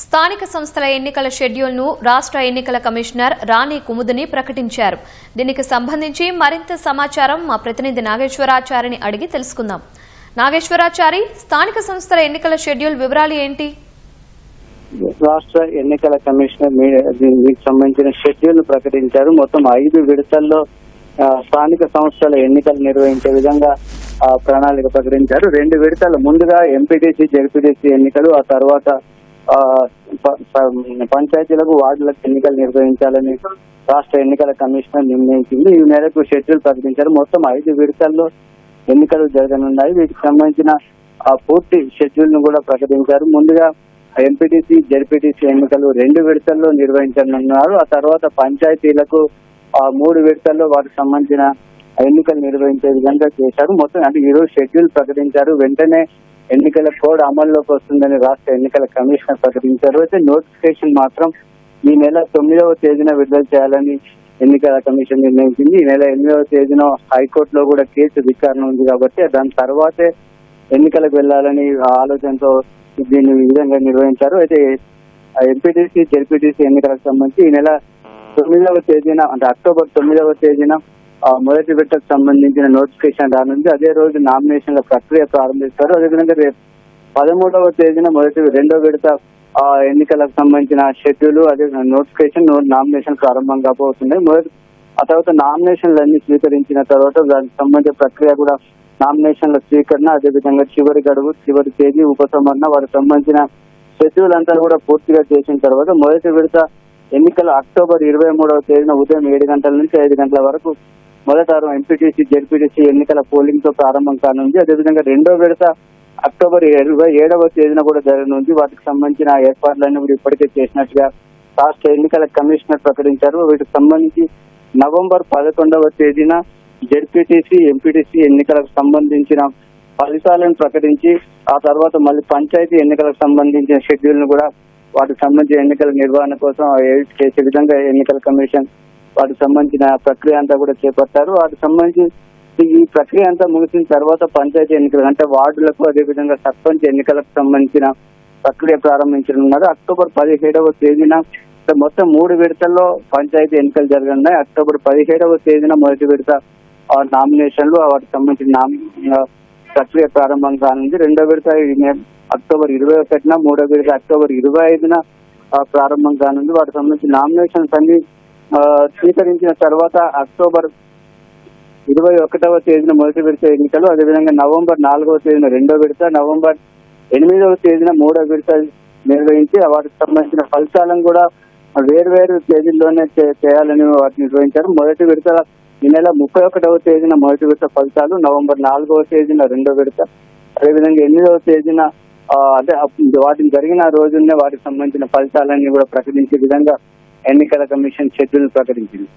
స్థానిక సంస్థల ఎన్నికల షెడ్యూల్ను రాష్ట్ర ఎన్నికల కమిషనర్ రాణి కుముదిని ప్రకటించారు. దీనికి సంబంధించి మరింత సమాచారం మా ప్రతినిధి నాగేశ్వరాచారిని అడిగి తెలుసుకుందాం. నాగేశ్వరాచారి, స్థానిక సంస్థల ఎన్నికల షెడ్యూల్ వివరాలు ఏంటి? రాష్ట్ర ఎన్నికల కమిషనర్ దీనికి సంబంధించిన షెడ్యూల్ ప్రకటించారు. మొత్తం 5 విడతల్లో స్థానిక సంస్థల ఎన్నికలు నిర్వహించే విధంగా ప్రణాళిక ప్రకటించారు. 2 విడతలు ముందుగా ఎంపీటీసీ, జెడ్పీటీసీ ఎన్నికలు, ఆ తర్వాత పంచాయతీలకు, వార్డులకు ఎన్నికలు నిర్వహించాలని రాష్ట్ర ఎన్నికల కమిషనర్ నిర్ణయించింది. ఈ మేరకు షెడ్యూల్ ప్రకటించారు. మొత్తం 5 విడతల్లో ఎన్నికలు జరగనున్నాయి. వీటికి సంబంధించిన పూర్తి షెడ్యూల్ ను కూడా ప్రకటించారు. ముందుగా ఎంపీటీసీ, జెడ్పీటీసీ ఎన్నికలు 2 విడతల్లో నిర్వహించనున్నారు. ఆ తర్వాత పంచాయతీలకు 3 విడతల్లో వాటికి సంబంధించిన ఎన్నికలు నిర్వహించే విధంగా చేశారు. మొత్తం అంటే ఈ రోజు షెడ్యూల్ ప్రకటించారు. వెంటనే ఎన్నికల కోడ్ అమల్లోకి వస్తుందని రాష్ట్ర ఎన్నికల కమిషనర్ ప్రకటించారు. అయితే నోటిఫికేషన్ మాత్రం ఈ నెల 9వ తేదీన విడుదల చేయాలని ఎన్నికల కమిషన్ నిర్ణయించింది. ఈ నెల 8వ తేదీన హైకోర్టులో కూడా కేసు విచారణ ఉంది కాబట్టి దాని తర్వాతే ఎన్నికలకు వెళ్లాలని ఆలోచనతో దీన్ని ఈ విధంగా నిర్వహించారు. అయితే ఎంపీటీసీ, జెడ్పీటీసీ ఎన్నికలకు సంబంధించి ఈ నెల 9వ తేదీన అంటే అక్టోబర్ 9వ తేదీన మొదటి విడతకు సంబంధించిన నోటిఫికేషన్ రానుంది. అదే రోజు నామినేషన్ల ప్రక్రియ ప్రారంభిస్తారు. అదేవిధంగా రేపు 13వ తేదీన రెండో విడత ఎన్నికలకు సంబంధించిన షెడ్యూల్, అదే నోటిఫికేషన్, నామినేషన్ ప్రారంభం కాబోతుంది. ఆ తర్వాత నామినేషన్లన్నీ స్వీకరించిన తర్వాత దానికి సంబంధించిన ప్రక్రియ కూడా నామినేషన్ల స్వీకరణ, అదేవిధంగా చివరి గడువు, చివరి తేదీ, ఉపసంహరణ, వారికి సంబంధించిన షెడ్యూల్ అంతా కూడా పూర్తిగా చేసిన తర్వాత మొదటి విడత ఎన్నికలు అక్టోబర్ 23వ తేదీన ఉదయం 7 గంటల నుంచి 5 గంటల వరకు మొదట ఎంపీటీసీ, జెడ్పీటీసీ ఎన్నికల పోలింగ్ తో ప్రారంభం కానుంది. అదేవిధంగా రెండో విడత అక్టోబర్ 27వ తేదీన కూడా జరగనుంది. వాటికి సంబంధించిన ఏర్పాట్లన్నీ కూడా ఇప్పటికే చేసినట్టుగా రాష్ట్ర ఎన్నికల కమిషనర్ ప్రకటించారు. వీటికి సంబంధించి నవంబర్ 11వ తేదీన జెడ్పీటీసీ, ఎంపీటీసీ ఎన్నికలకు సంబంధించిన ఫలితాలను ప్రకటించి ఆ తర్వాత మళ్ళీ పంచాయతీ ఎన్నికలకు సంబంధించిన షెడ్యూల్ ను కూడా వాటికి సంబంధించిన ఎన్నికల నిర్వహణ కోసం చేసే విధంగా ఎన్నికల కమిషన్ వాటికి సంబంధించిన ప్రక్రియ అంతా కూడా చేపట్టారు. వాటికి సంబంధించి ఈ ప్రక్రియ అంతా ముగిసిన తర్వాత పంచాయతీ ఎన్నికలు అంటే వార్డులకు, అదేవిధంగా సర్పంచ్ ఎన్నికలకు సంబంధించిన ప్రక్రియ ప్రారంభించనున్నారు. అక్టోబర్ 17వ తేదీన మొత్తం 3 విడతల్లో పంచాయతీ ఎన్నికలు జరగనున్నాయి. అక్టోబర్ 17వ తేదీన మొదటి విడత నామినేషన్లు, వాటికి సంబంధించిన ప్రక్రియ ప్రారంభం కానుంది. రెండో విడత అక్టోబర్ 21న, మూడో విడత అక్టోబర్ 25న ప్రారంభం కానుంది. వాటికి సంబంధించిన నామినేషన్స్ అన్ని స్వీకరించిన తర్వాత అక్టోబర్ 21వ తేదీన మొదటి విడత ఎన్నికలు, అదేవిధంగా నవంబర్ 4వ తేదీన రెండో విడత, నవంబర్ 8వ తేదీన మూడో విడత నిర్వహించి వాటికి సంబంధించిన ఫలితాలను కూడా వేర్వేరు తేదీల్లోనే చేయాలని వాటిని నిర్వహించారు. మొదటి విడత ఈ నెల 31వ తేదీన మొదటి విడత ఫలితాలు, నవంబర్ 4వ తేదీన రెండో విడత, అదేవిధంగా 8వ తేదీన అంటే వాటిని జరిగిన రోజునే వాటికి సంబంధించిన ఫలితాలన్నీ కూడా ప్రకటించే విధంగా ఎన్నికల కమిషన్ షెడ్యూల్ ప్రకటించింది.